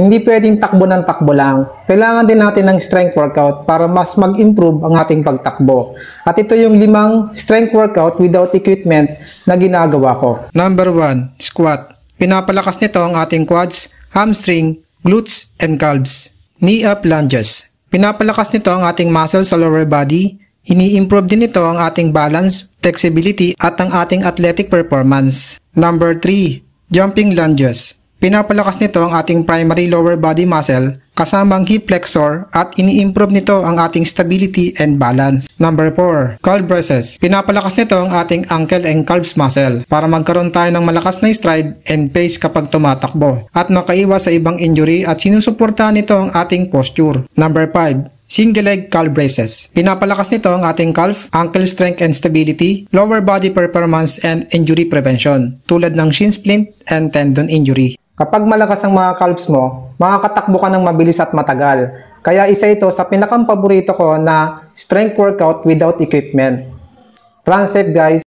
Hindi pwedeng takbo ng takbo lang. Kailangan din natin ng strength workout para mas mag-improve ang ating pagtakbo. At ito yung 5 strength workout without equipment na ginagawa ko. Number 1, squat. Pinapalakas nito ang ating quads, hamstring, glutes, and calves. Knee up lunges. Pinapalakas nito ang ating muscles sa lower body. Ini-improve din ito ang ating balance, flexibility, at ang ating athletic performance. Number 3, jumping lunges. Pinapalakas nito ang ating primary lower body muscle kasama ang hip flexor at ini-improve nito ang ating stability and balance. Number 4, calf raises. Pinapalakas nito ang ating ankle and calves muscle para magkaroon tayo ng malakas na stride and pace kapag tumatakbo at makaiwas sa ibang injury at sinusuportahan nito ang ating posture. Number 5, single leg calf raises. Pinapalakas nito ang ating calf, ankle strength and stability, lower body performance and injury prevention tulad ng shin splint and tendon injury. Kapag malakas ang mga calves mo, makakatakbo ka ng mabilis at matagal. Kaya isa ito sa pinakang paborito ko na strength workout without equipment. Run safe guys!